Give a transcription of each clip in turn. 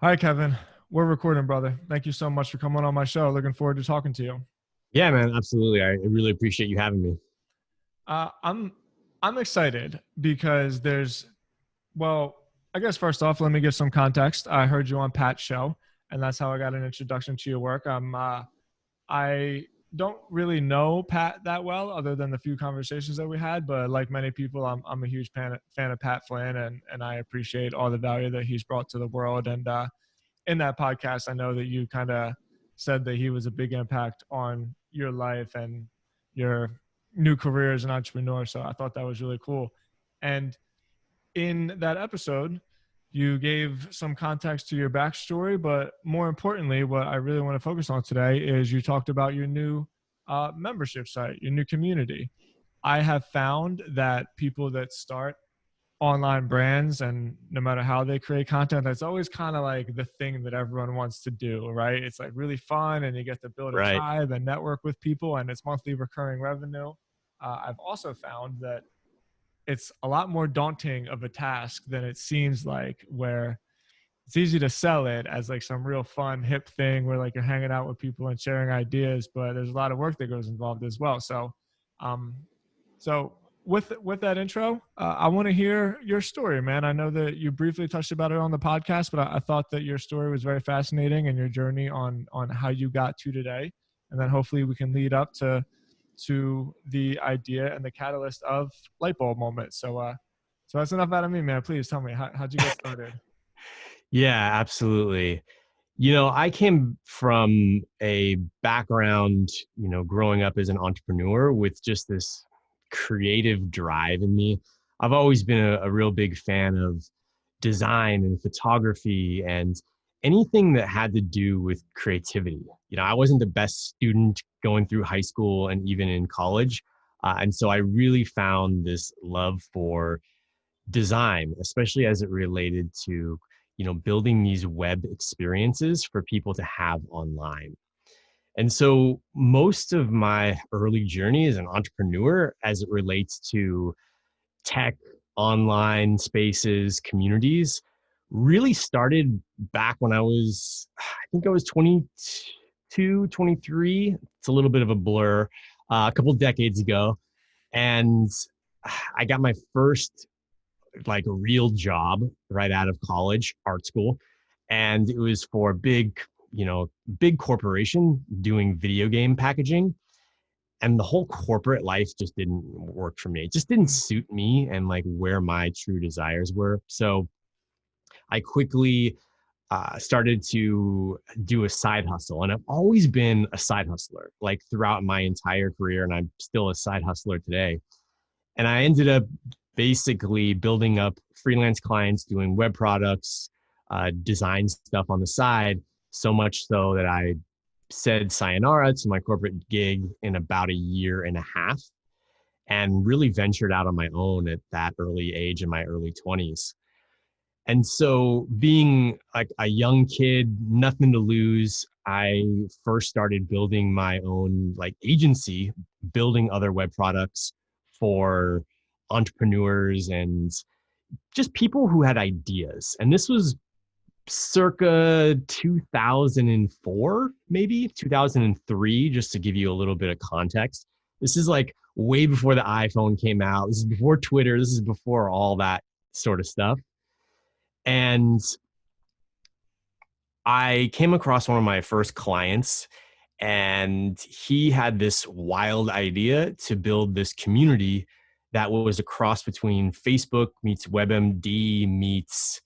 Hi, Kevin. We're recording, brother. Thank you so much for coming on my show. Looking forward to talking to you. Yeah, man, absolutely. I really appreciate you having me. Uh, I'm I'm excited because well, I guess first off, let me give some context. I heard you on Pat's show, and that's how I got an introduction to your work. I don't really know Pat that well, other than the few conversations that we had. But like many people, I'm a huge fan of Pat Flynn, and I appreciate all the value that he's brought to the world. And in that podcast, I know that you kind of said that he was a big impact on your life and your new career as an entrepreneur. So I thought that was really cool. And in that episode, you gave some context to your backstory, but more importantly, what I really want to focus on today is you talked about your new membership site, your new community. I have found that people that start online brands, and no matter how they create content, that's always kind of like the thing that everyone wants to do, right? It's like really fun, and you get to build a Right. tribe and network with people, and it's monthly recurring revenue. I've also found that it's a lot more daunting of a task than it seems like, where it's easy to sell it as like some real fun hip thing where like you're hanging out with people and sharing ideas, but there's a lot of work that goes involved as well. Um so with that intro, I want to hear your story, man. I know that you briefly touched about it on the podcast, but I thought that your story was very fascinating, and your journey on how you got to today, and then hopefully we can lead up to the idea and the catalyst of Lightbulb Moment. So that's enough out of me, man. Please tell me, how'd you get started? Yeah, absolutely. I came from a background, growing up as an entrepreneur with just this creative drive in me. I've always been a real big fan of design and photography and anything that had to do with creativity. I wasn't the best student going through high school and even in college. And so I really found this love for design, especially as it related to, building these web experiences for people to have online. And so most of my early journey as an entrepreneur, as it relates to tech, online spaces, communities, really started back when I think I was 22, 23. It's a little bit of a blur, a couple decades ago. And I got my first like a real job right out of college, art school. And it was for a big corporation doing video game packaging. And the whole corporate life just didn't work for me. It just didn't Mm. suit me and like where my true desires were. So I quickly started to do a side hustle. And I've always been a side hustler, like throughout my entire career. And I'm still a side hustler today. And I ended up basically building up freelance clients doing web products, design stuff on the side, so much so that I said sayonara to my corporate gig in about a year and a half and really ventured out on my own at that early age in my early 20s. And so, being like a young kid, nothing to lose, I first started building my own like agency, building other web products for entrepreneurs and just people who had ideas. And this was circa 2004, maybe 2003, just to give you a little bit of context. This is like way before the iPhone came out. This is before Twitter. This is before all that sort of stuff. And I came across one of my first clients, and he had this wild idea to build this community that was a cross between Facebook meets WebMD meets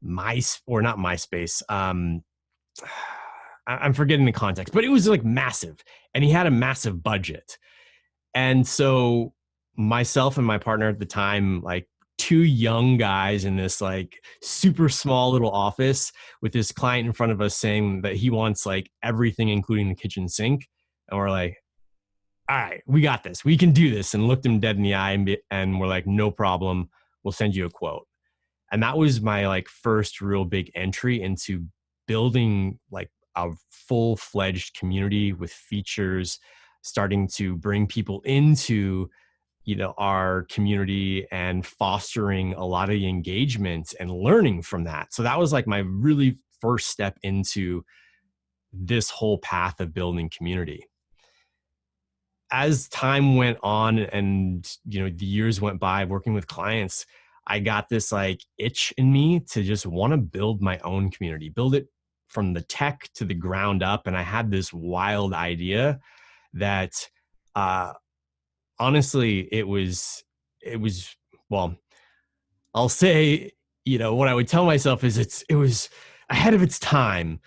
My or not MySpace. I'm forgetting the context, but it was like massive, and he had a massive budget. And so myself and my partner at the time, like two young guys in this like super small little office with this client in front of us saying that he wants like everything, including the kitchen sink. And we're like, all right, we got this. We can do this. And looked him dead in the eye and we're like, no problem. We'll send you a quote. And that was my like first real big entry into building like a full-fledged community with features, starting to bring people into our community and fostering a lot of the engagement and learning from that. So that was like my really first step into this whole path of building community. As time went on and the years went by working with clients, I got this like itch in me to just want to build my own community, build it from the tech to the ground up. And I had this wild idea that honestly it was well, I'll say, what I would tell myself is it was ahead of its time.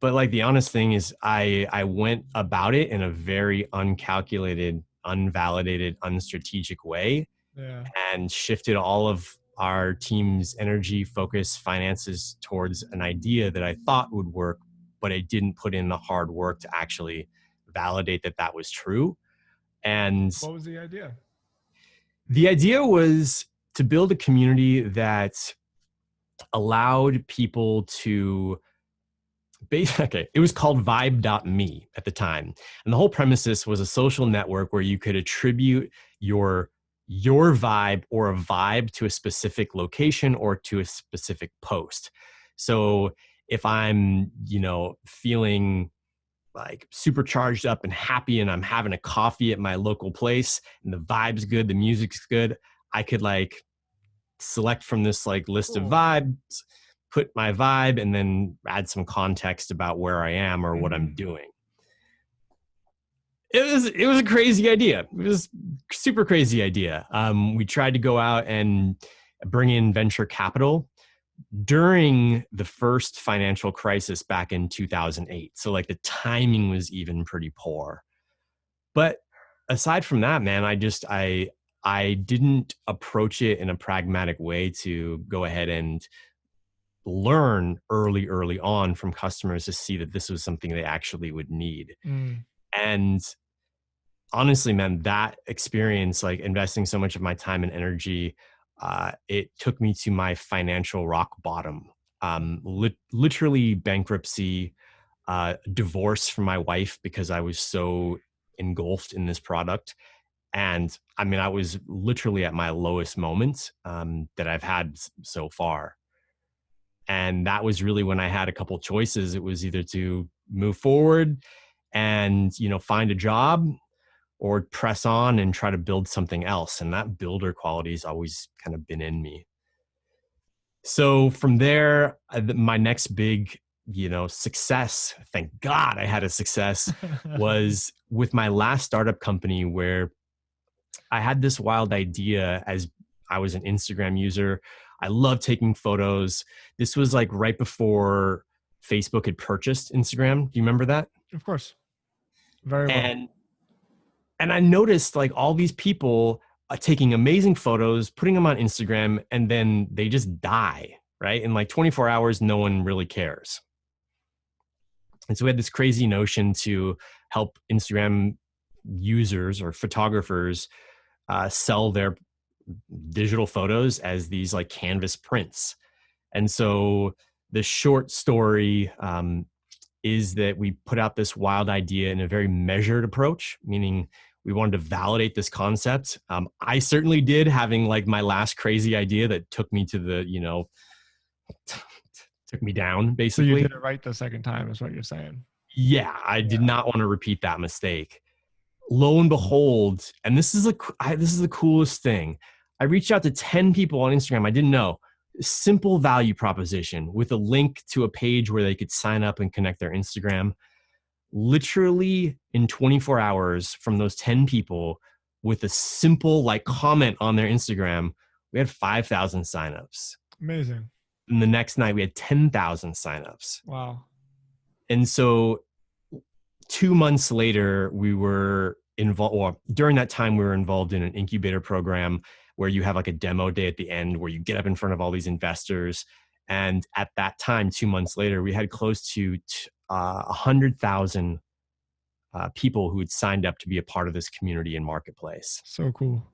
But like the honest thing is I went about it in a very uncalculated, unvalidated, unstrategic way, Yeah. and shifted all of our team's energy, focus, finances towards an idea that I thought would work, but I didn't put in the hard work to actually validate that that was true. And What was the idea? the idea was to build a community that allowed people to okay, it was called vibe.me at the time. And the whole premises was a social network where you could attribute your vibe or a vibe to a specific location or to a specific post. So if I'm, feeling like super charged up and happy and I'm having a coffee at my local place and the vibe's good, the music's good, I could like select from this like list of Cool. vibes, put my vibe, and then add some context about where I am or what I'm doing. It was a crazy idea. It was a super crazy idea. We tried to go out and bring in venture capital during the first financial crisis back in 2008. So like the timing was even pretty poor. But aside from that, man, I didn't approach it in a pragmatic way to go ahead and learn early on from customers to see that this was something they actually would need. And honestly, man, that experience, like investing so much of my time and energy, it took me to my financial rock bottom. Literally bankruptcy, divorce from my wife because I was so engulfed in this product. And I mean, I was literally at my lowest moment that I've had so far. And that was really when I had a couple choices. It was either to move forward and, find a job, or press on and try to build something else. And that builder quality has always kind of been in me. So from there, my next big, success, thank God I had a success, was with my last startup company, where I had this wild idea. As I was an Instagram user, I love taking photos. This was like right before Facebook had purchased Instagram. Do you remember that? Of course. Very well. And I noticed like all these people taking amazing photos, putting them on Instagram, and then they just die, right? In like 24 hours, no one really cares. And so we had this crazy notion to help Instagram users or photographers sell their digital photos as these like canvas prints. And so the short story is that we put out this wild idea in a very measured approach, meaning we wanted to validate this concept. I certainly did, having like my last crazy idea that took me to the, took me down basically. So you did it right the second time is what you're saying. Yeah, I did not want to repeat that mistake. Lo and behold, and this is the coolest thing. I reached out to 10 people on Instagram I didn't know. Simple value proposition with a link to a page where they could sign up and connect their Instagram. Literally in 24 hours from those 10 people, with a simple like comment on their Instagram, we had 5,000 signups. Amazing. And the next night we had 10,000 signups. Wow. And so 2 months later, we were involved, or during that time, we were involved in an incubator program where you have like a demo day at the end where you get up in front of all these investors. And at that time, 2 months later, we had close to 100,000 people who had signed up to be a part of this community and marketplace. So cool.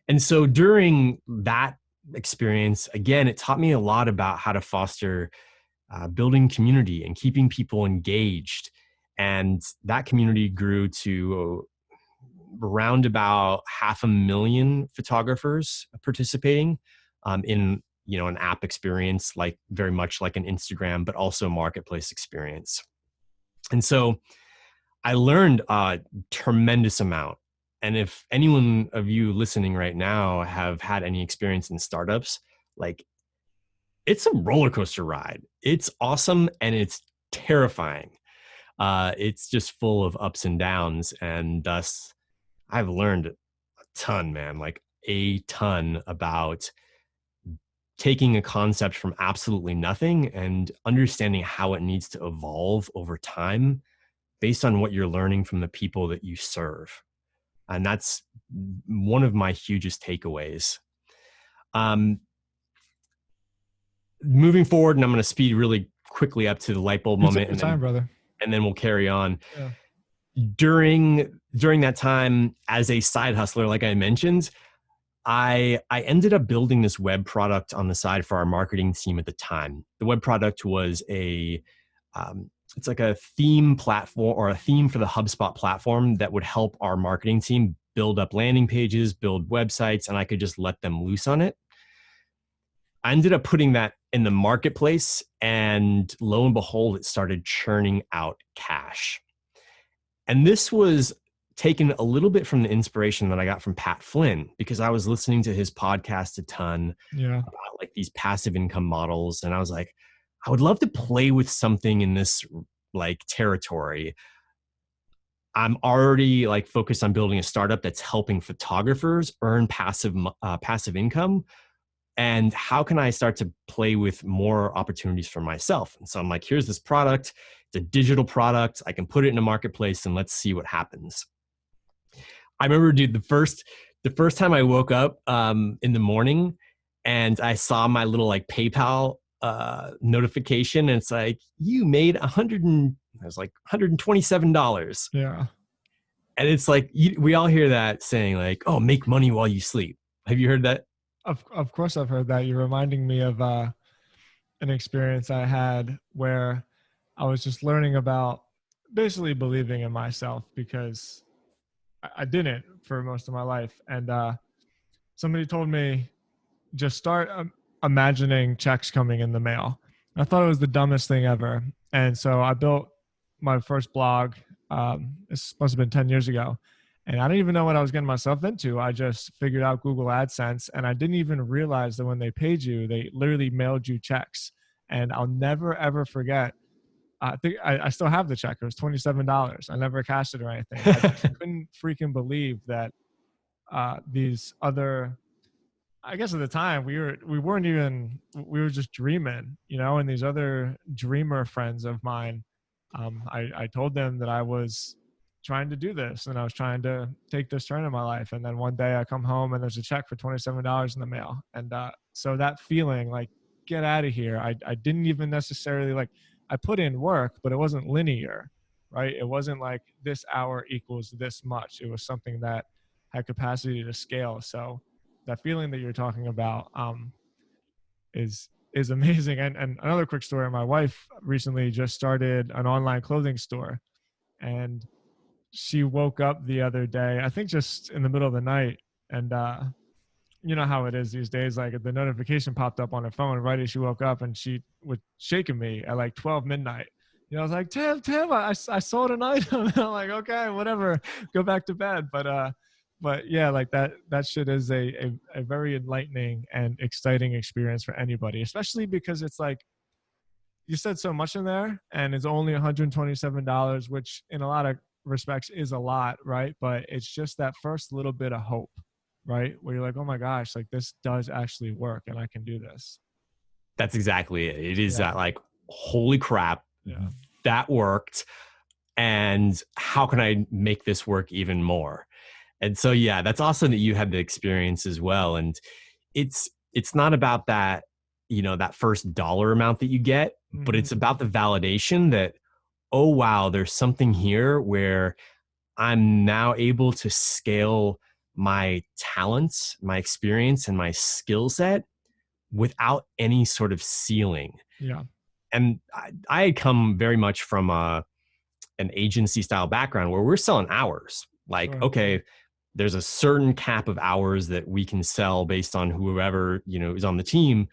And so during that experience, again, it taught me a lot about how to foster building community and keeping people engaged. And that community grew to around about 500,000 photographers participating in an app experience, like very much like an Instagram, but also marketplace experience. And so I learned a tremendous amount. And if anyone of you listening right now have had any experience in startups, like, it's a roller coaster ride. It's awesome and it's terrifying. It's just full of ups and downs. And thus, I've learned a ton, man, like a ton about taking a concept from absolutely nothing and understanding how it needs to evolve over time based on what you're learning from the people that you serve. And that's one of my hugest takeaways. Moving forward, and I'm going to speed really quickly up to the Lightbulb Moment, and then we'll carry on. Yeah. During that time, as a side hustler, like I mentioned, I ended up building this web product on the side for our marketing team at the time. The web product was it's like a theme platform, or a theme for the HubSpot platform that would help our marketing team build up landing pages, build websites, and I could just let them loose on it. I ended up putting that in the marketplace, and lo and behold, it started churning out cash. And this was taken a little bit from the inspiration that I got from Pat Flynn, because I was listening to his podcast a ton about like these passive income models. And I was like, I would love to play with something in this like territory. I'm already like focused on building a startup that's helping photographers earn passive income. And how can I start to play with more opportunities for myself? And so I'm like, here's this product. It's a digital product. I can put it in a marketplace and let's see what happens. I remember, dude, the first time I woke up in the morning and I saw my little like PayPal notification, and it's like, you made $127. Yeah. And it's like, we all hear that saying like, oh, make money while you sleep. Have you heard that? Of course I've heard that. You're reminding me of an experience I had where I was just learning about basically believing in myself, because I didn't for most of my life. And somebody told me, just start imagining checks coming in the mail. I thought it was the dumbest thing ever. And so I built my first blog. This must have been 10 years ago. And I didn't even know what I was getting myself into. I just figured out Google AdSense, and I didn't even realize that when they paid you, they literally mailed you checks. And I'll never, ever forget. I think I still have the check. It was $27. I never cashed it or anything. I just couldn't freaking believe that these other, I guess at the time we were just dreaming, and these other dreamer friends of mine, I told them that I was trying to do this and I was trying to take this turn in my life. And then one day I come home and there's a check for $27 in the mail. And so that feeling like, get out of here. I didn't even necessarily like, I put in work, but it wasn't linear, right? It wasn't like this hour equals this much. It was something that had capacity to scale. So that feeling that you're talking about is amazing. And another quick story, my wife recently just started an online clothing store, and she woke up the other day, I think just in the middle of the night, and you know how it is these days, like the notification popped up on her phone right as she woke up, and she was shaking me at like 12 midnight. I was like, Tim, I sold an item. I'm like, okay, whatever, go back to bed. But yeah, like that shit is a very enlightening and exciting experience for anybody, especially because it's like, you said so much in there and it's only $127, which in a lot of respects is a lot, right? But it's just that first little bit of hope, right? Where you're like, oh my gosh, like this does actually work and I can do this. That's exactly it. It is that like, holy crap, that worked. And how can I make this work even more? And so, yeah, that's awesome that you had the experience as well. And it's not about that, that first dollar amount that you get, but it's about the validation that, oh, wow, there's something here where I'm now able to scale my talents, my experience, and my skill set without any sort of ceiling. Yeah. And I had come very much from an agency style background where we're selling hours. Like, Sure. okay, there's a certain cap of hours that we can sell based on whoever, is on the team.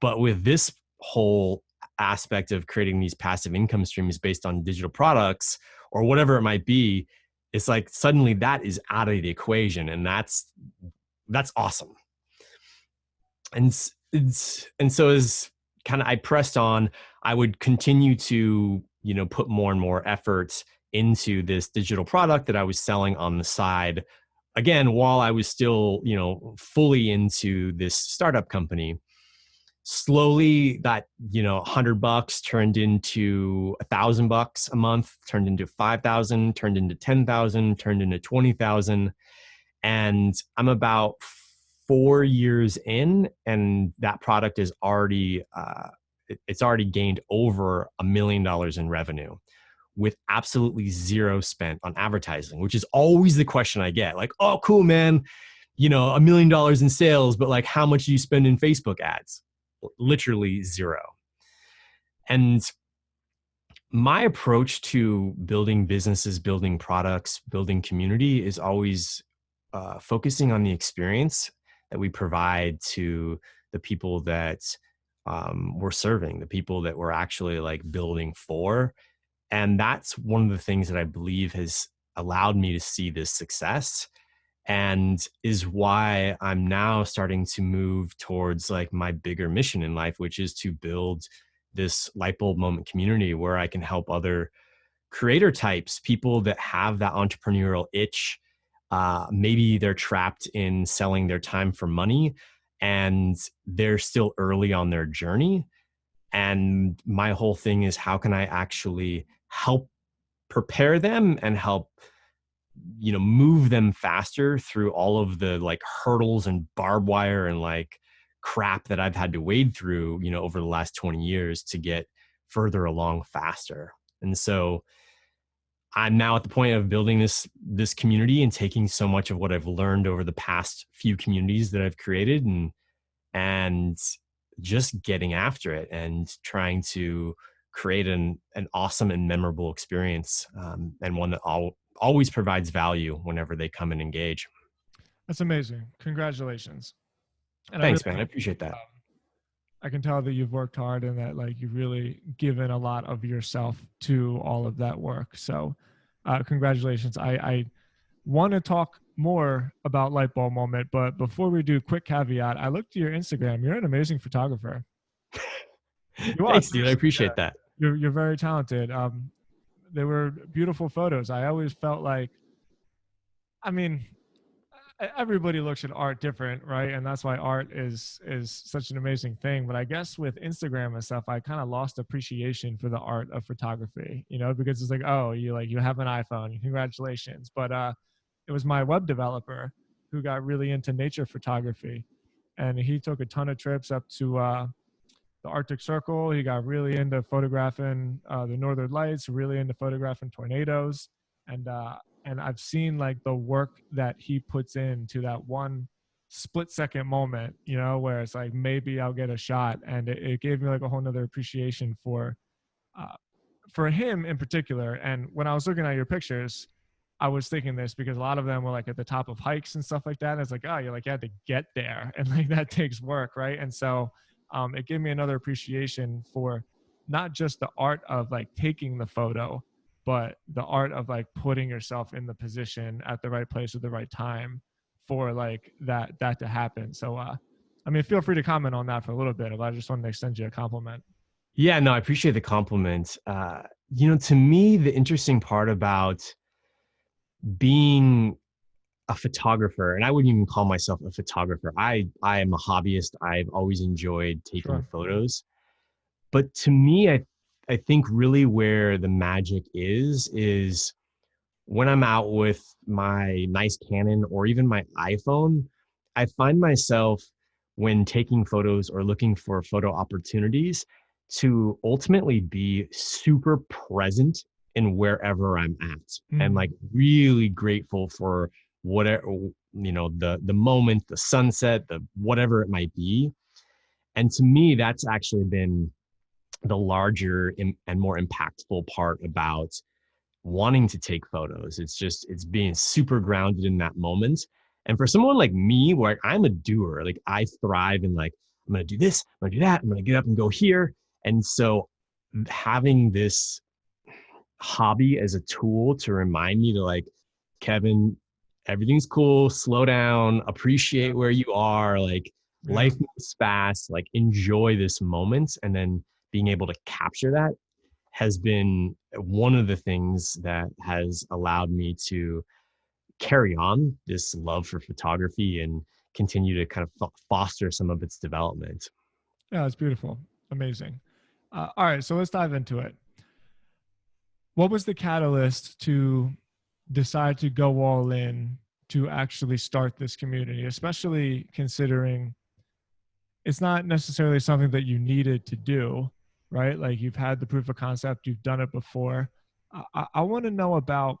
But with this whole aspect of creating these passive income streams based on digital products or whatever it might be, it's like suddenly that is out of the equation, and that's awesome. And so as kind of I pressed on, I would continue to put more and more efforts into this digital product that I was selling on the side, again while I was still fully into this startup company. Slowly that $100 turned into $1,000 a month, turned into 5,000, turned into 10,000, turned into 20,000. And I'm about 4 years in, and that product is already it's already gained over $1 million in revenue with absolutely zero spent on advertising, which is always the question I get. Like, oh, cool, man, $1 million in sales, but like, how much do you spend in Facebook ads? Literally zero. And my approach to building businesses, building products, building community is always focusing on the experience that we provide to the people that we're serving, the people that we're actually like building for. And that's one of the things that I believe has allowed me to see this success, and is why I'm now starting to move towards like my bigger mission in life, which is to build this Lightbulb Moment community where I can help other creator types, people that have that entrepreneurial itch. Maybe they're trapped in selling their time for money and they're still early on their journey. And my whole thing is, how can I actually help prepare them and help move them faster through all of the like hurdles and barbed wire and like crap that I've had to wade through over the last 20 years to get further along faster. And so I'm now at the point of building this community and taking so much of what I've learned over the past few communities that I've created, and just getting after it and trying to create an awesome and memorable experience, and one that always provides value whenever they come and engage. That's amazing. Congratulations. And I really, Thanks, man. I appreciate that. I can tell that you've worked hard and that like you've really given a lot of yourself to all of that work. So, congratulations. I want to talk more about Lightbulb Moment, but before we do, quick caveat: I looked at your Instagram. You're an amazing photographer. You are Thanks, dude. I seriously. appreciate that. You're very talented. They were beautiful photos. I always felt like, I mean, everybody looks at art different, right? And that's why art is such an amazing thing. But I guess with Instagram and stuff, I kind of lost appreciation for the art of photography, because it's like, oh, you have an iPhone, congratulations. But it was my web developer who got really into nature photography, and he took a ton of trips up to the Arctic Circle. He got really into photographing the Northern Lights, really into photographing tornadoes, and I've seen like the work that he puts into that one split second moment, where it's like maybe I'll get a shot, and it gave me like a whole nother appreciation uh, for him in particular. And when I was looking at your pictures, I was thinking this because a lot of them were like at the top of hikes and stuff like that. And it's like, oh, you had to get there, and like that takes work, right? And so it gave me another appreciation for not just the art of like taking the photo, but the art of like putting yourself in the position at the right place at the right time for like that to happen. So I mean, feel free to comment on that for a little bit, but I just wanted to extend you a compliment. Yeah, no, I appreciate the compliment. To me, the interesting part about being a photographer, and I wouldn't even call myself a photographer. I am a hobbyist. I've always enjoyed taking Sure. photos. But to me, I think really where the magic is when I'm out with my nice Canon or even my iPhone. I find myself, when taking photos or looking for photo opportunities, to ultimately be super present in wherever I'm at, and like really grateful for whatever, the moment, the sunset, the whatever it might be. And to me, that's actually been the larger and more impactful part about wanting to take photos. It's being super grounded in that moment. And for someone like me, where I'm a doer, like I thrive in like, I'm going to do this, I'm going to do that, I'm going to get up and go here. And so having this hobby as a tool to remind me to like, Kevin, everything's cool, slow down, Yeah. appreciate where you are, like Yeah. life moves fast, like enjoy this moment. And then being able to capture that has been one of the things that has allowed me to carry on this love for photography and continue to kind of foster some of its development. Yeah, it's beautiful. Amazing. All right, so let's dive into it. What was the catalyst to decide to go all in to actually start this community, especially considering it's not necessarily something that you needed to do, right? Like you've had the proof of concept, you've done it before. I want to know about.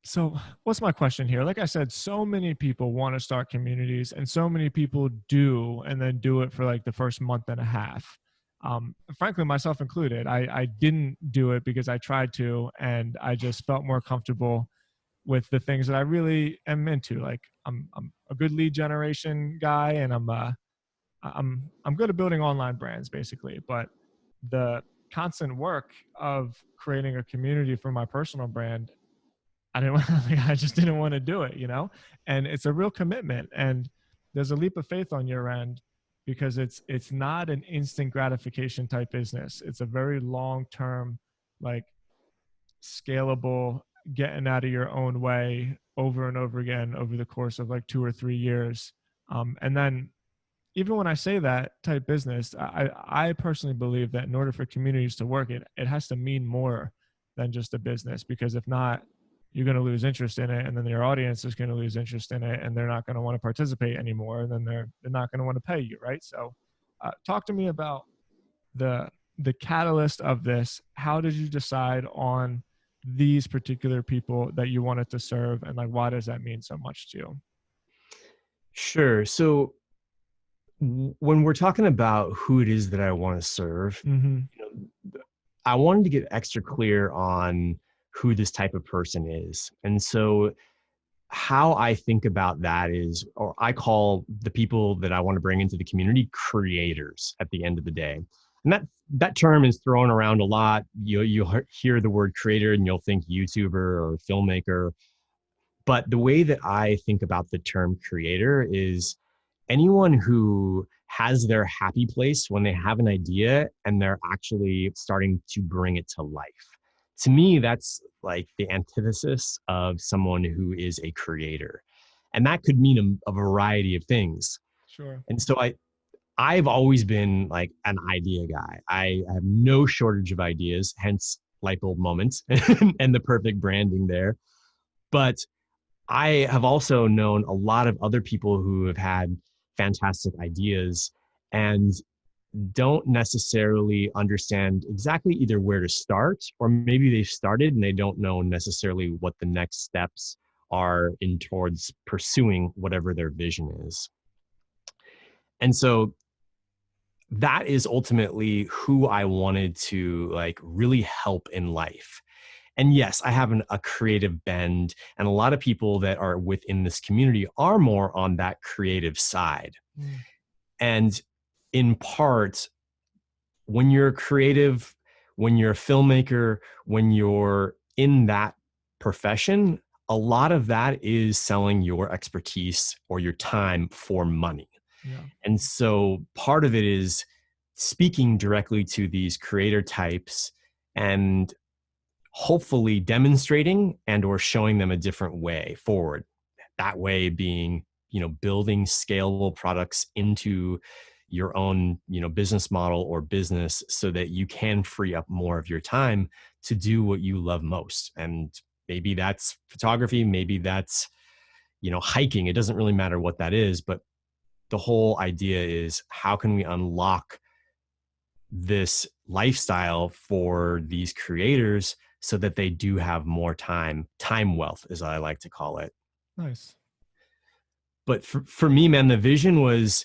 So, what's my question here? Like I said, so many people want to start communities, and so many people do, and then do it for like the first month and a half. Frankly, myself included, I didn't do it because I tried to, and I just felt more comfortable with the things that I really am into. Like I'm a good lead generation guy, and I'm good at building online brands, basically. But the constant work of creating a community for my personal brand, I didn't want, like, I just didn't want to do it, you know? And it's a real commitment, and there's a leap of faith on your end because it's not an instant gratification type business. It's a very long-term, like scalable, getting out of your own way over and over again over the course of like 2 or 3 years. And then even when I say that type business, I personally believe that in order for communities to work, it has to mean more than just a business, because if not, you're going to lose interest in it, and then your audience is going to lose interest in it, and they're not going to want to participate anymore, and then they're not going to want to pay you, right? So, talk to me about the the catalyst of this. How did you decide on these particular people that you wanted to serve, and like why does that mean so much to you? Sure. So when we're talking about who it is that I want to serve, Mm-hmm. you know, I wanted to get extra clear on who this type of person is. And so how I think about that is, or I call the people that I want to bring into the community creators at the end of the day. And that term is thrown around a lot. You'll hear the word creator and you'll think YouTuber or filmmaker. But the way that I think about the term creator is anyone who has their happy place when they have an idea and they're actually starting to bring it to life. To me, that's like the antithesis of someone who is a creator. And that could mean a variety of things. Sure. And so I've always been like an idea guy. I have no shortage of ideas, hence Lightbulb Moment and the perfect branding there. But I have also known a lot of other people who have had fantastic ideas and don't necessarily understand exactly either where to start, or maybe they've started and they don't know necessarily what the next steps are in towards pursuing whatever their vision is. And so that is ultimately who I wanted to like really help in life. And yes, I have a creative bend, and a lot of people that are within this community are more on that creative side. Mm. And in part, when you're creative, when you're a filmmaker, when you're in that profession, a lot of that is selling your expertise or your time for money. Yeah. And so part of it is speaking directly to these creator types and hopefully demonstrating and or showing them a different way forward. That way being, building scalable products into your own, business model or business so that you can free up more of your time to do what you love most. And maybe that's photography, maybe that's, hiking. It doesn't really matter what that is, but the whole idea is how can we unlock this lifestyle for these creators so that they do have more time wealth, as I like to call it. Nice. But for me, man, the vision was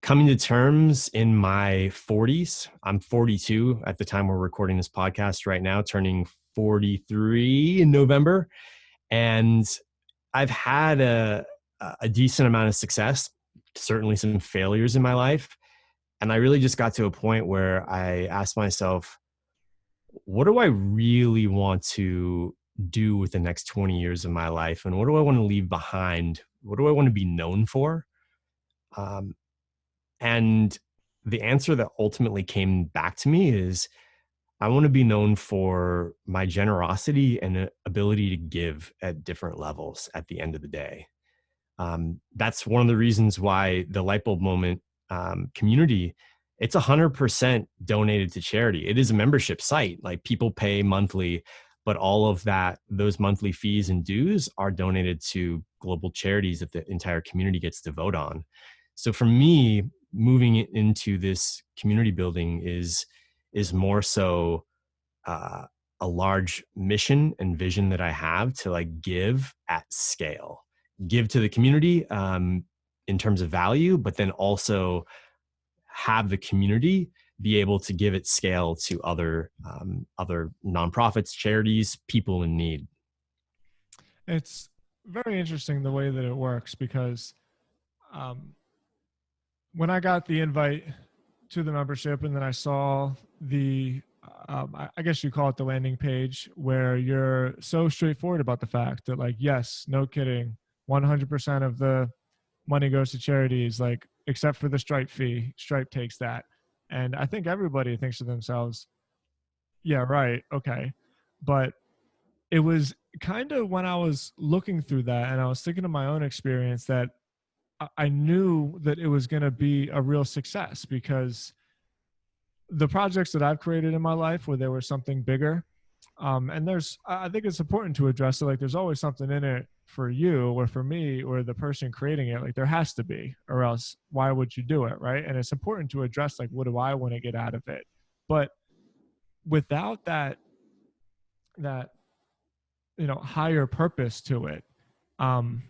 coming to terms in my 40s. I'm 42 at the time we're recording this podcast right now, turning 43 in November. And I've had a decent amount of success, certainly some failures in my life. And I really just got to a point where I asked myself, what do I really want to do with the next 20 years of my life? And what do I want to leave behind? What do I want to be known for? Um, and the answer that ultimately came back to me is I want to be known for my generosity and ability to give at different levels at the end of the day. That's one of the reasons why the Lightbulb Moment community, it's 100% donated to charity. It is a membership site. Like people pay monthly, but all of those monthly fees and dues are donated to global charities that the entire community gets to vote on. So for me, moving into this community building is more so uh, a large mission and vision that I have to like give at scale, give to the community in terms of value, but then also have the community be able to give at scale to other nonprofits, charities, people in need. It's very interesting the way that it works because um, when I got the invite to the membership and then I saw I guess you call it the landing page where you're so straightforward about the fact that like, yes, no kidding, 100% of the money goes to charities, like except for the Stripe fee. Stripe takes that. And I think everybody thinks to themselves, yeah, right, okay. But it was kind of when I was looking through that and I was thinking of my own experience that I knew that it was going to be a real success because the projects that I've created in my life where there was something bigger, and I think it's important to address it. Like, there's always something in it for you or for me or the person creating it. Like, there has to be, or else why would you do it, right? And it's important to address like, what do I want to get out of it? But without that higher purpose to it, um,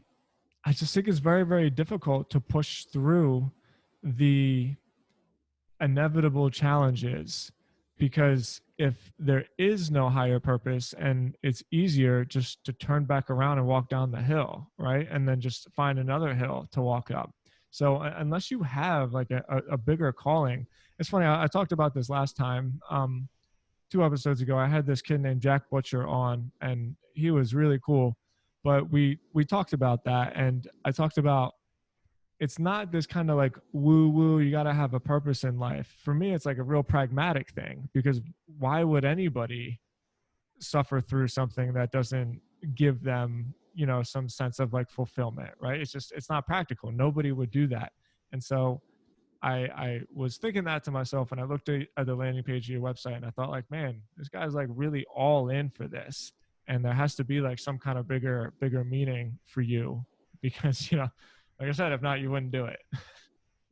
I just think it's very, very difficult to push through the inevitable challenges because if there is no higher purpose and it's easier just to turn back around and walk down the hill, right? And then just find another hill to walk up. So unless you have like a bigger calling, it's funny. I talked about this last time. 2 episodes ago, I had this kid named Jack Butcher on, and he was really cool. But we talked about that, and I talked about it's not this kind of like woo woo. You got to have a purpose in life. For me, it's like a real pragmatic thing because why would anybody suffer through something that doesn't give them some sense of like fulfillment, right? It's not practical. Nobody would do that, and so I was thinking that to myself, and I looked at the landing page of your website, and I thought, like, man, this guy's like really all in for this, and there has to be like some kind of bigger meaning for you, because like I said, if not, you wouldn't do it.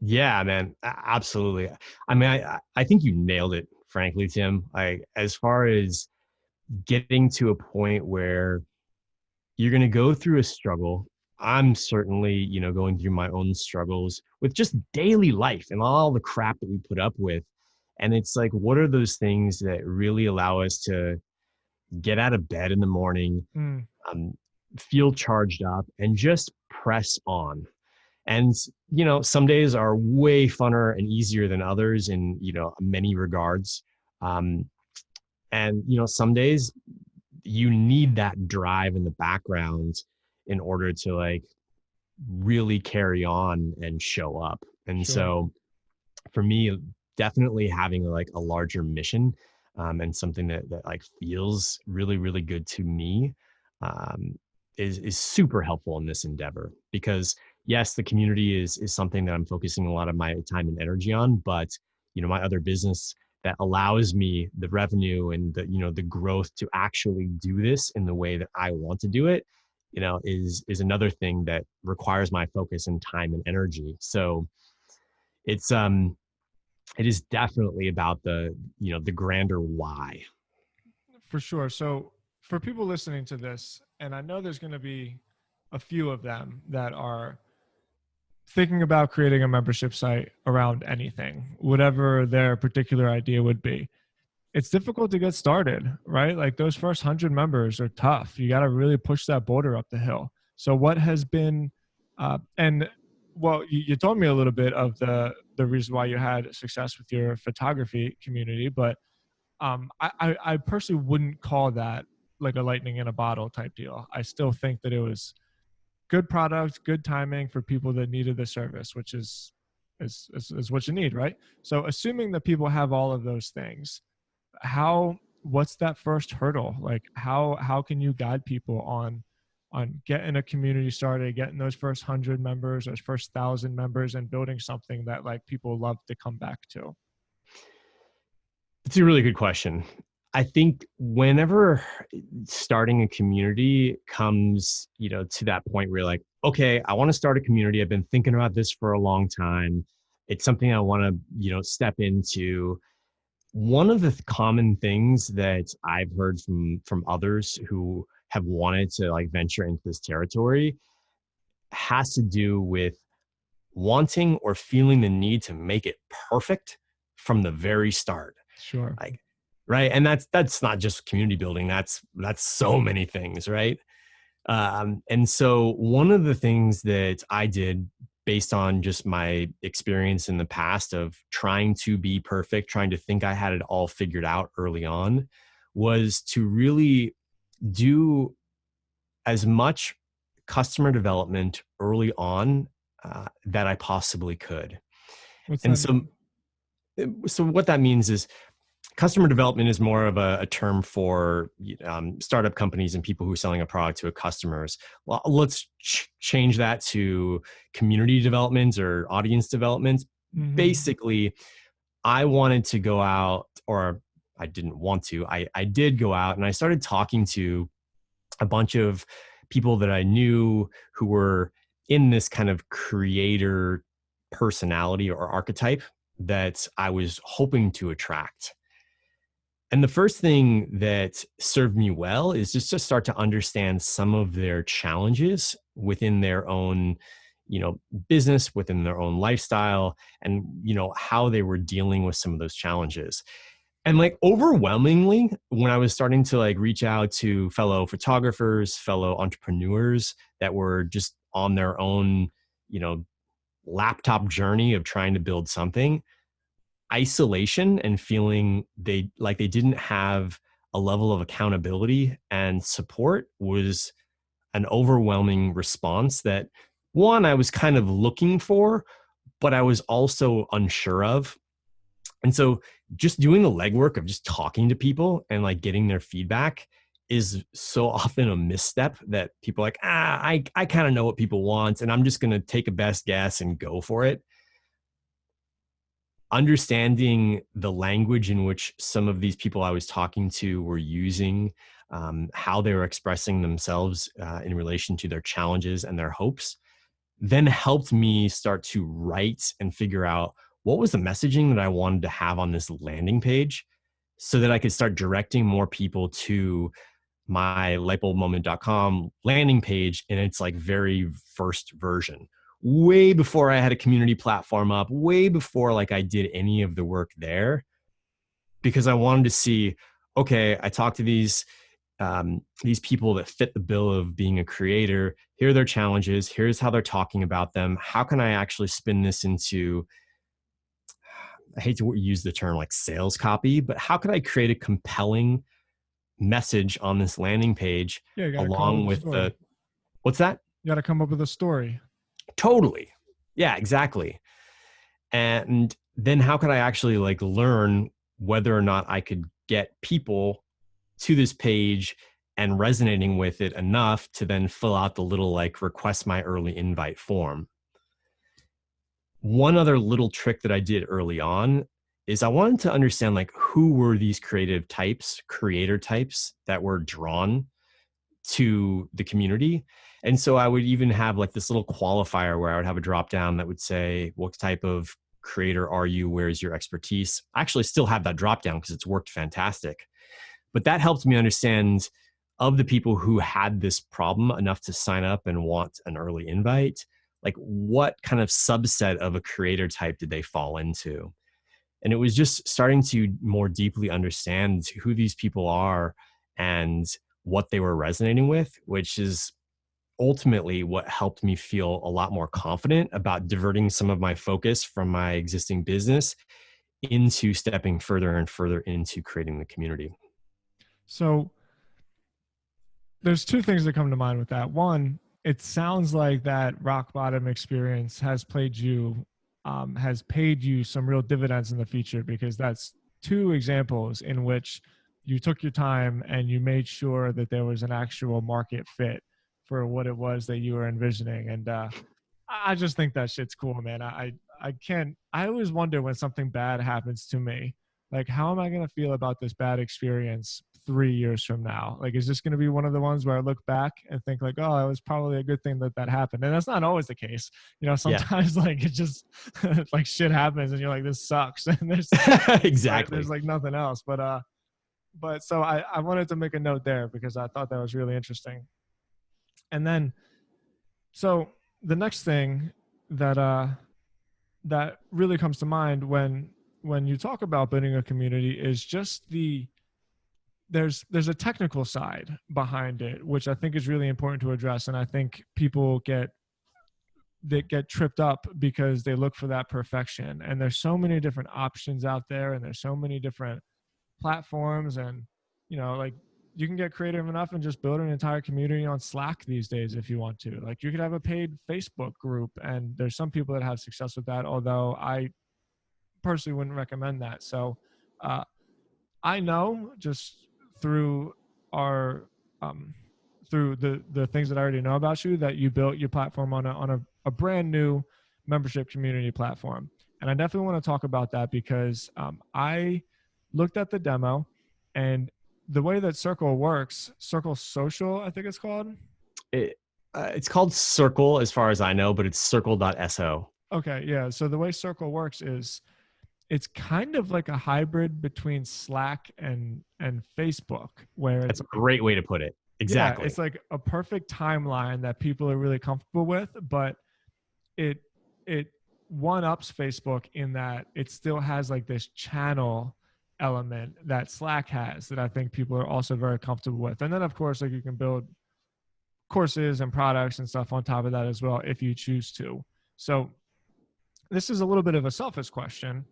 Yeah, man, absolutely. I mean, I think you nailed it, frankly, Tim. Like as far as getting to a point where you're going to go through a struggle. I'm certainly, going through my own struggles with just daily life and all the crap that we put up with. And it's like, what are those things that really allow us to get out of bed in the morning, Mm, um, feel charged up, and just press on? And, some days are way funner and easier than others in, many regards. Um, and, some days you need that drive in the background in order to like really carry on and show up. And sure. so for me, definitely having like a larger mission and something that like feels really, really good to me um, is super helpful in this endeavor because yes, the community is something that I'm focusing a lot of my time and energy on, but my other business that allows me the revenue and the growth to actually do this in the way that I want to do it, is another thing that requires my focus and time and energy. So it's it is definitely about the grander why. For sure. So for people listening to this, and I know there's going to be a few of them that are thinking about creating a membership site around anything, whatever their particular idea would be. it's difficult to get started, right? Like those first 100 members are tough. You got to really push that boulder up the hill. So what has been, and well, you told me a little bit of the reason why you had success with your photography community, but I personally wouldn't call that like a lightning in a bottle type deal. I still think that it was good product, good timing for people that needed the service, which is what you need, right? So assuming that people have all of those things, how what's that first hurdle? Like how can you guide people on getting a community started, getting those first 100 members, those first 1,000 members, and building something that like people love to come back to? It's a really good question. I think whenever starting a community comes, to that point where you're like, okay, I want to start a community. I've been thinking about this for a long time. It's something I want to, step into. One of the common things that I've heard from others who have wanted to like venture into this territory has to do with wanting or feeling the need to make it perfect from the very start. Sure. Like, right. And that's not just community building. That's so many things, right? And so one of the things that I did based on just my experience in the past of trying to be perfect, trying to think I had it all figured out early on, was to really do as much customer development early on that I possibly could. What's And that so, mean? so what that means is customer development is more of a term for startup companies and people who are selling a product to customers. Well, let's change that to community development or audience development. Mm-hmm. Basically, I wanted to go out, or I didn't want to. I did go out and I started talking to a bunch of people that I knew who were in this kind of creator personality or archetype that I was hoping to attract. And the first thing that served me well is just to start to understand some of their challenges within their own, business, within their own lifestyle, and, how they were dealing with some of those challenges. And like overwhelmingly, when I was starting to like reach out to fellow photographers, fellow entrepreneurs that were just on their own, you know, laptop journey of trying to build something, isolation and feeling they didn't have a level of accountability and support was an overwhelming response that one I was kind of looking for, but I was also unsure of. And so just doing the legwork of just talking to people and like getting their feedback is so often a misstep that people are like, I kind of know what people want and I'm just going to take a best guess and go for it. Understanding the language in which some of these people I was talking to were using, how they were expressing themselves in relation to their challenges and their hopes, then helped me start to write and figure out what was the messaging that I wanted to have on this landing page so that I could start directing more people to my lightbulbmoment.com landing page in its like very first version, way before I had a community platform up, way before like I did any of the work there, because I wanted to see, okay, I talked to these people that fit the bill of being a creator. Here are their challenges. Here's how they're talking about them. How can I actually spin this into, I hate to use the term like sales copy, but how could I create a compelling message on this landing page Yeah, you got to come up along with a with story. what's that? You got to come up with a story. Totally. Yeah, exactly. And then how could I actually like learn whether or not I could get people to this page and resonating with it enough to then fill out the little like request my early invite form. One other little trick that I did early on is I wanted to understand like who were these creator types that were drawn to the community. And so I would even have like this little qualifier where I would have a drop down that would say, what type of creator are you? Where's your expertise? I actually still have that drop down because it's worked fantastic. But that helped me understand of the people who had this problem enough to sign up and want an early invite, like what kind of subset of a creator type did they fall into? And it was just starting to more deeply understand who these people are and what they were resonating with, which is ultimately what helped me feel a lot more confident about diverting some of my focus from my existing business into stepping further and further into creating the community. So there's two things that come to mind with that. One, it sounds like that rock bottom experience has paid you some real dividends in the future, because that's two examples in which you took your time and you made sure that there was an actual market fit for what it was that you were envisioning. And I just think that shit's cool, man. I can't. I always wonder when something bad happens to me, like, how am I gonna feel about this bad experience 3 years from now? Like, is this gonna be one of the ones where I look back and think like, oh, it was probably a good thing that that happened? And that's not always the case. Yeah, Sometimes like it just like shit happens and you're like, this sucks, and exactly. there's like nothing else. But so I wanted to make a note there because I thought that was really interesting. And then so the next thing that that really comes to mind when you talk about building a community is just there's a technical side behind it, which I think is really important to address. And I think people get tripped up because they look for that perfection, and there's so many different options out there, and there's so many different platforms. And like, you can get creative enough and just build an entire community on Slack these days if you want to. Like, you could have a paid Facebook group, and there's some people that have success with that, although I personally wouldn't recommend that. So uh, I know just through our through the things that I already know about you, that you built your platform on a brand new membership community platform. And I definitely want to talk about that because I looked at the demo, and the way that Circle works, Circle Social, I think it's called. It, it's called Circle as far as I know, but it's circle.so. Okay, yeah. So the way Circle works is it's kind of like a hybrid between Slack and Facebook, where That's it's a like, great way to put it. yeah, Exactly. it's like a perfect timeline that people are really comfortable with, but it it one ups Facebook in that it still has like this channel element that Slack has that I think people are also very comfortable with. And then of course, like, you can build courses and products and stuff on top of that as well if you choose to. So this is a little bit of a selfish question,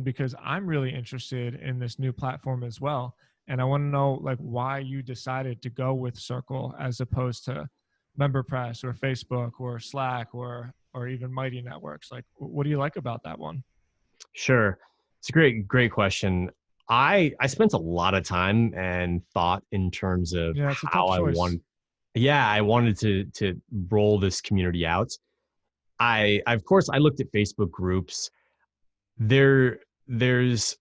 because I'm really interested in this new platform as well. And I want to know, like, why you decided to go with Circle as opposed to MemberPress or Facebook or Slack or even Mighty Networks. Like, what do you like about that one? Sure. It's a great question. I spent a lot of time and thought in terms of Yeah, it's a how tough choice. I wanted to roll this community out. Of course I looked at Facebook groups. There's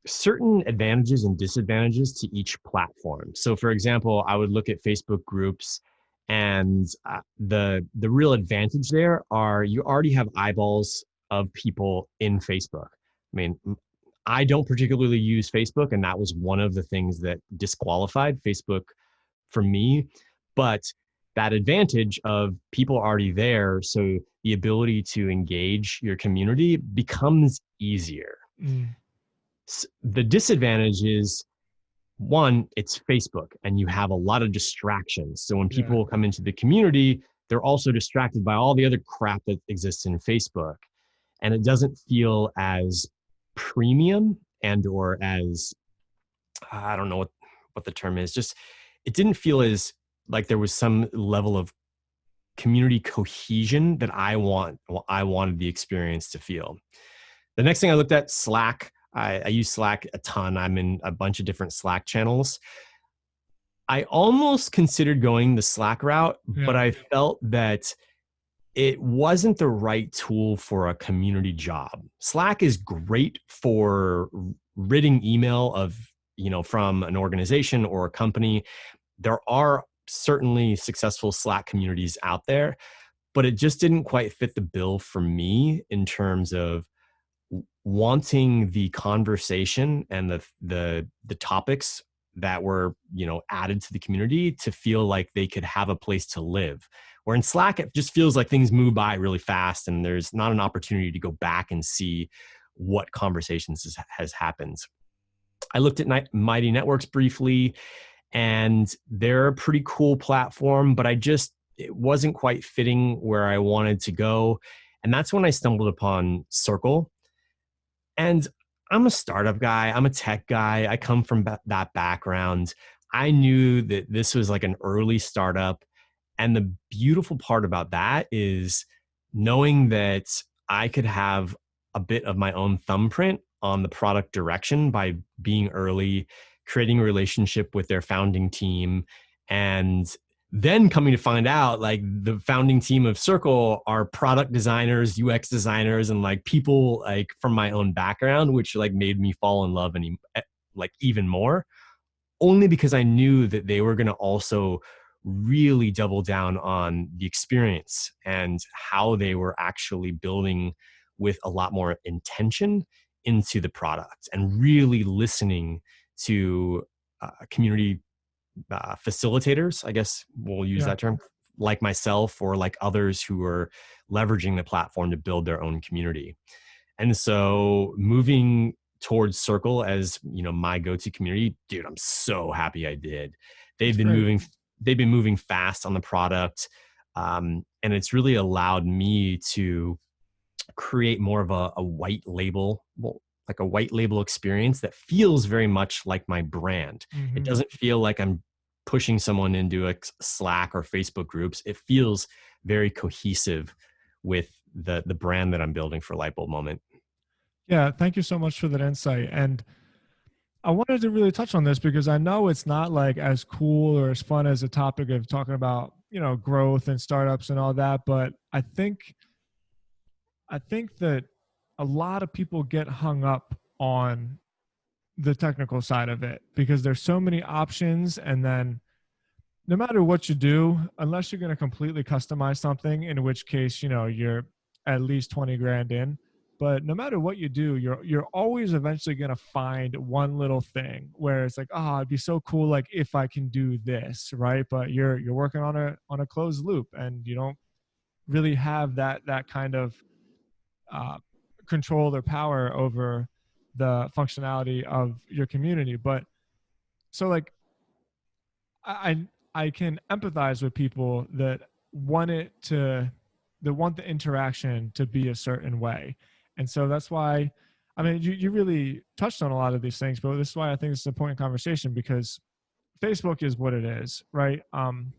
certain advantages and disadvantages to each platform. So for example, I would look at Facebook groups, and the real advantage there are you already have eyeballs of people in Facebook. I mean, I don't particularly use Facebook, and that was one of the things that disqualified Facebook for me. But that advantage of people already there, so the ability to engage your community becomes easier. Mm, The disadvantage is, one, it's Facebook and you have a lot of distractions. So when yeah. people come into the community, they're also distracted by all the other crap that exists in Facebook. And it doesn't feel as premium and or as, I don't know what the term is, just it didn't feel as like there was some level of community cohesion that I wanted the experience to feel. The next thing I looked at, Slack. I use Slack a ton. I'm in a bunch of different Slack channels. I almost considered going the Slack route, but Yeah. I felt that it wasn't the right tool for a community job. Slack is great for ridding email of, from an organization or a company. There are certainly successful Slack communities out there, but it just didn't quite fit the bill for me in terms of wanting the conversation and the topics that were added to the community to feel like they could have a place to live, where in Slack it just feels like things move by really fast and there's not an opportunity to go back and see what conversations has happened. I looked at Mighty Networks briefly, and they're a pretty cool platform, but it wasn't quite fitting where I wanted to go. And that's when I stumbled upon Circle. And I'm a startup guy, I'm a tech guy, I come from that background. I knew that this was like an early startup. And the beautiful part about that is knowing that I could have a bit of my own thumbprint on the product direction by being early, creating a relationship with their founding team, and then coming to find out like the founding team of Circle are product designers, UX designers, and like people like from my own background, which like made me fall in love and like even more, only because I knew that they were going to also really double down on the experience and how they were actually building with a lot more intention into the product and really listening to community facilitators, I guess we'll use Yeah, that term, like myself or like others who are leveraging the platform to build their own community. And so moving towards Circle as, you know, my go-to community, dude, I'm so happy I did. that's They've been great. moving, they've been moving fast on the product. And it's really allowed me to create more of a white label, well, like a white label experience that feels very much like my brand. It Hmm. doesn't feel like I'm pushing someone into a Slack or Facebook groups. It feels very cohesive with the brand that I'm building for Lightbulb Moment. Yeah, thank you so much for that insight. And I wanted to really touch on this because I know it's not like as cool or as fun as a topic of talking about, growth and startups and all that, but I think that a lot of people get hung up on the technical side of it because there's so many options, and then no matter what you do, unless you're going to completely customize something, in which case, you're at least 20 grand in. But no matter what you do, you're always eventually going to find one little thing where it's like, oh, it'd be so cool, like if I can do this, right? But you're working on a closed loop, and you don't really have that kind of uh, control or power over the functionality of your community. But so like I I can empathize with people that want it to that want the interaction to be a certain way. And so that's why, I mean, you really touched on a lot of these things, but this is why I think it's an important conversation, because Facebook is what it is, right? I'm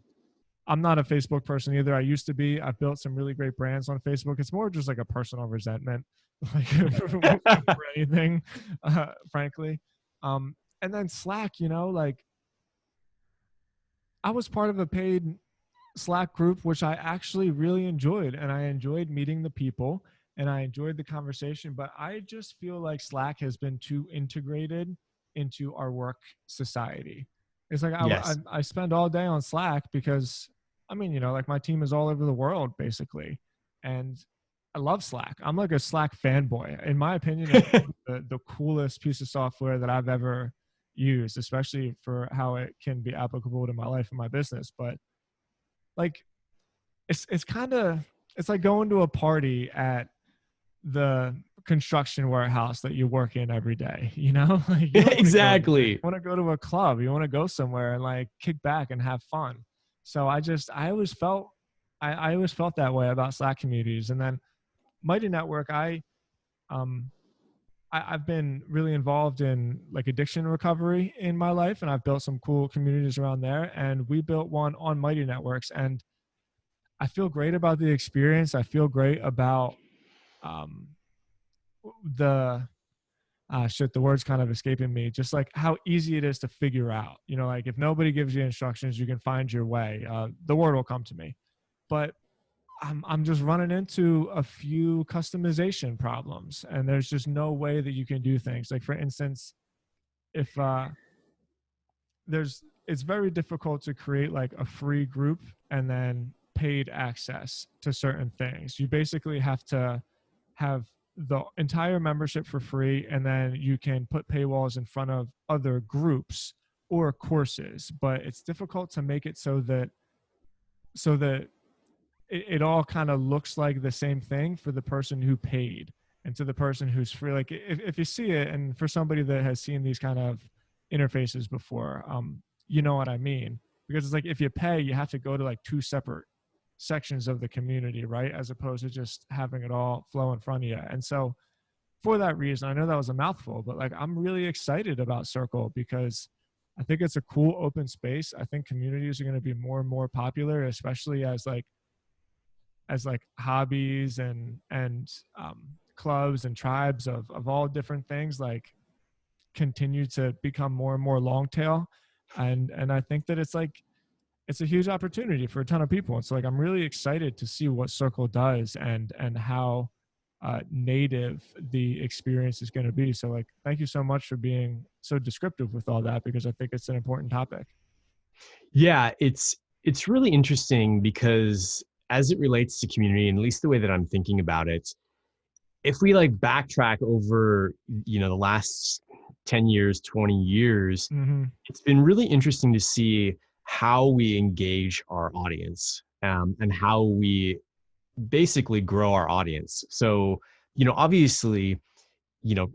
not a Facebook person either. I used to be. I've built some really great brands on Facebook. It's more just like a personal resentment, like for anything, frankly. And then Slack, like I was part of a paid Slack group, which I actually really enjoyed. And I enjoyed meeting the people and I enjoyed the conversation. But I just feel like Slack has been too integrated into our work society. It's like Yes. I spend all day on Slack because, I mean, like my team is all over the world basically. And I love Slack. I'm like a Slack fanboy. In my opinion, it's the coolest piece of software that I've ever used, especially for how it can be applicable to my life and my business. But like it's kind of, it's like going to a party at the construction warehouse that you work in every day, like you don't want to go there. You Exactly. want to go to a club, you want to go somewhere and like kick back and have fun. So I always felt that way about Slack communities. And then Mighty Network, um I've been really involved in like addiction recovery in my life, and I've built some cool communities around there, and we built one on Mighty Networks. And I feel great about the experience. I feel great about um, the shit. The words kind of escaping me. Just like how easy it is to figure out. Like if nobody gives you instructions, you can find your way. The word will come to me. But I'm just running into a few customization problems, and there's just no way that you can do things. Like for instance, if it's very difficult to create like a free group and then paid access to certain things. You basically have to have the entire membership for free, and then you can put paywalls in front of other groups or courses. But it's difficult to make it so that it all kind of looks like the same thing for the person who paid. and to the person who's free. Like if you see it, and for somebody that has seen these kind of interfaces before, you know what I mean? Because it's like if you pay, you have to go to like two separate sections of the community, right? As opposed to just having it all flow in front of you. And so for that reason, I know that was a mouthful, but like I'm really excited about Circle because I think it's a cool open space. I think communities are going to be more and more popular, especially as like hobbies and clubs and tribes of all different things like continue to become more and more long tail. And I think that it's a huge opportunity for a ton of people. And so like I'm really excited to see what Circle does and how native the experience is going to be. So like thank you so much for being so descriptive with all that, because I think it's an important topic. Yeah, it's really interesting because as it relates to community, and at least the way that I'm thinking about it, if we like backtrack over, the last 10 years, 20 years, Mm-hmm. it's been really interesting to see how we engage our audience, and how we basically grow our audience. So, obviously, you know,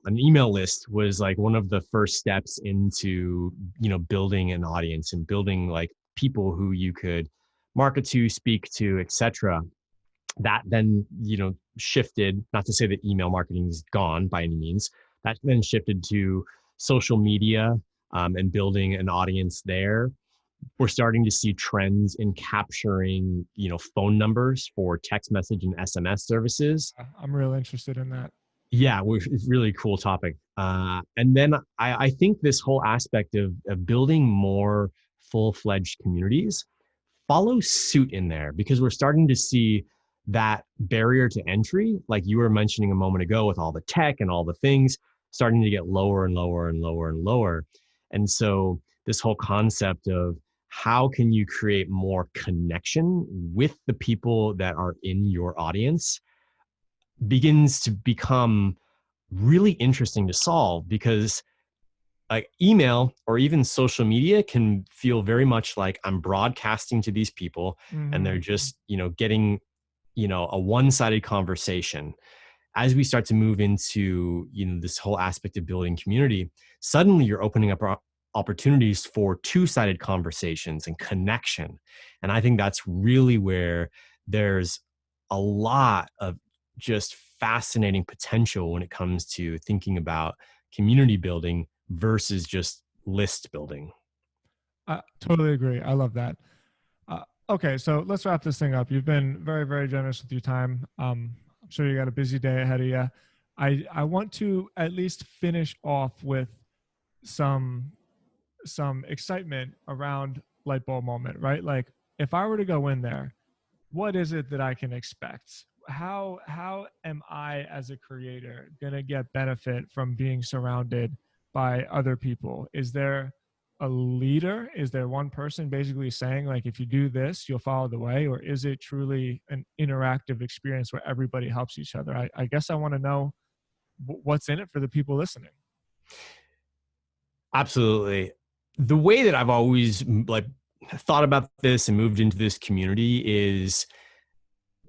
an email list was like one of the first steps into, building an audience and building like people who you could market to, speak to, etc. That then, shifted, not to say that email marketing is gone by any means, that then shifted to social media, and building an audience there. We're starting to see trends in capturing, phone numbers for text message and SMS services. I'm real interested in that. Yeah, it's a really cool topic. And then I think this whole aspect of building more full-fledged communities follows suit in there, because we're starting to see that barrier to entry, like you were mentioning a moment ago, with all the tech and all the things starting to get lower and lower and lower and lower. And so this whole concept of how can you create more connection with the people that are in your audience begins to become really interesting to solve, because like email or even social media can feel very much like I'm broadcasting to these people, and Mm-hmm. they're just, getting, a one-sided conversation. As we start to move into, this whole aspect of building community, suddenly you're opening up opportunities for two-sided conversations and connection. And I think that's really where there's a lot of just fascinating potential when it comes to thinking about community building versus just list building. I totally agree. I love that. Okay, so let's wrap this thing up. You've been very, very generous with your time. I'm sure you got a busy day ahead of you. I want to at least finish off with some some excitement around Lightbulb Moment, right? Like if I were to go in there, what is it that I can expect? How am I as a creator gonna get benefit from being surrounded by other people? Is there a leader? Is there one person basically saying like if you do this, you'll follow the way, or is it truly an interactive experience where everybody helps each other? I guess I want to know what's in it for the people listening. Absolutely. The way that I've always like thought about this and moved into this community is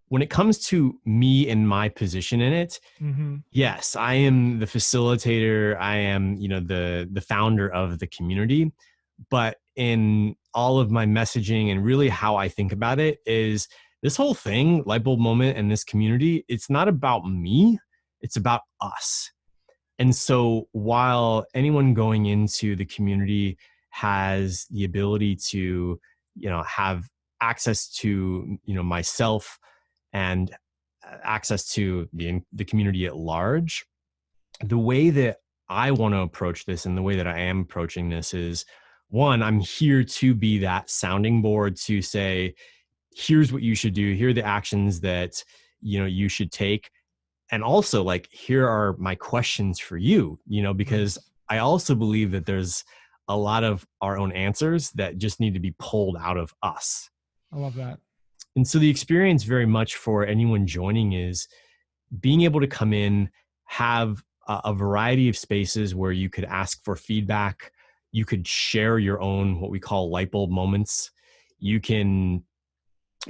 when it comes to me and my position in it. Mm-hmm. Yes, I am the facilitator. I am, the founder of the community. But in all of my messaging and really how I think about it is this whole thing, Lightbulb Moment and this community, it's not about me, it's about us. And so while anyone going into the community has the ability to, have access to, myself and access to the community at large, the way that I want to approach this and the way that I am approaching this is, one, I'm here to be that sounding board to say, here's what you should do. Here are the actions that, you should take. And also like, here are my questions for you, because Nice. I also believe that there's a lot of our own answers that just need to be pulled out of us. I love that. And so the experience very much for anyone joining is being able to come in, have a variety of spaces where you could ask for feedback. You could share your own, what we call light bulb moments. You can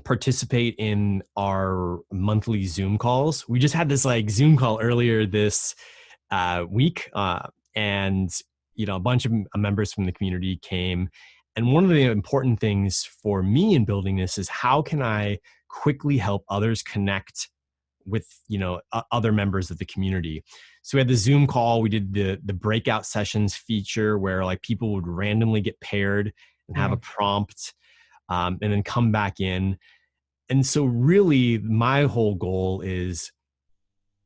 participate in our monthly Zoom calls. We just had this like Zoom call earlier this week, and a bunch of members from the community came. And one of the important things for me in building this is how can I quickly help others connect with other members of the community. So we had the Zoom call. We did the breakout sessions feature where like people would randomly get paired and have Yeah. a prompt, and then come back in. And so really my whole goal is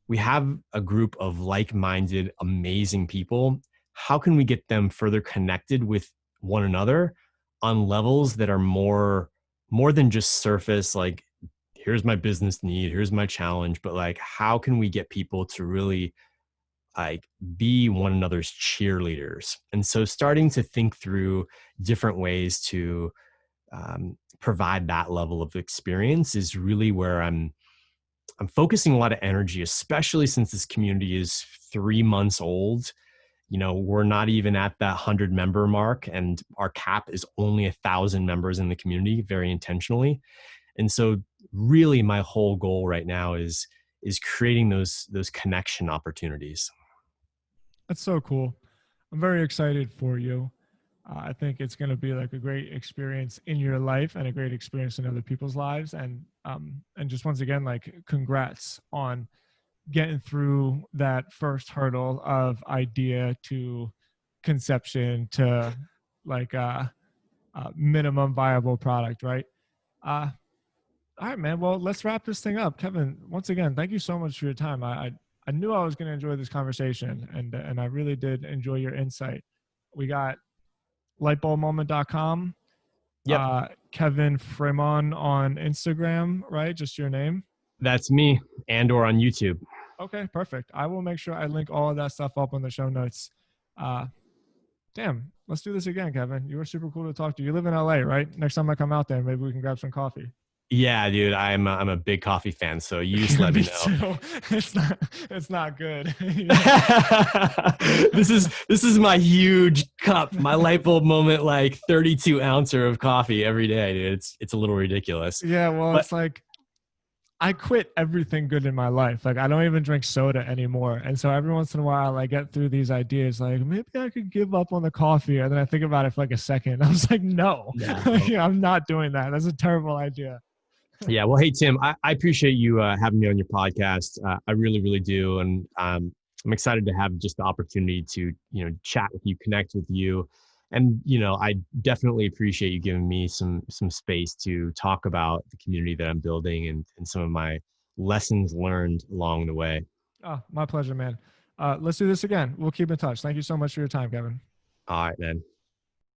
we have a group of like-minded, amazing people. How can we get them further connected with one another on levels that are more than just surface, like, here's my business need, here's my challenge, but like, how can we get people to really like be one another's cheerleaders? And so starting to think through different ways to provide that level of experience is really where I'm focusing a lot of energy, especially since this community is 3 months old. We're not even at that 100 member mark, and our cap is only 1,000 members in the community, very intentionally. And so really my whole goal right now is creating those connection opportunities. That's so cool. I'm very excited for you. I think it's going to be like a great experience in your life and a great experience in other people's lives. And just once again, like congrats on getting through that first hurdle of idea to conception to like minimum viable product, right? Uh, all right, man. Well, let's wrap this thing up. Kevin, once again, thank you so much for your time. I knew I was going to enjoy this conversation, and I really did enjoy your insight. We got lightbulbmoment.com, Yep, Kevin Fremon on Instagram, right? Just your name. that's me, and/or on YouTube. Okay, perfect. I will make sure I link all of that stuff up on the show notes. Uh, damn, let's do this again, Kevin. You were super cool to talk to. You live in LA, right? Next time I come out there, maybe we can grab some coffee. Yeah, dude, I'm a big coffee fan, so you just let me know. Too. It's not good. This is my huge cup, my light bulb moment, like 32 ouncer of coffee every day, dude. It's a little ridiculous. Yeah, well, But it's like I quit everything good in my life. Like I don't even drink soda anymore. And so every once in a while I get through these ideas like maybe I could give up on the coffee. And then I think about it for like a second. I was like, no, yeah, I'm not doing that. That's a terrible idea. yeah, well, hey Tim, I appreciate you having me on your podcast. I really, really do, and I'm excited to have just the opportunity to chat with you, connect with you, and I definitely appreciate you giving me some space to talk about the community that I'm building and some of my lessons learned along the way. Oh, my pleasure, man. Let's do this again. We'll keep in touch. Thank you so much for your time, Kevin. All right, man.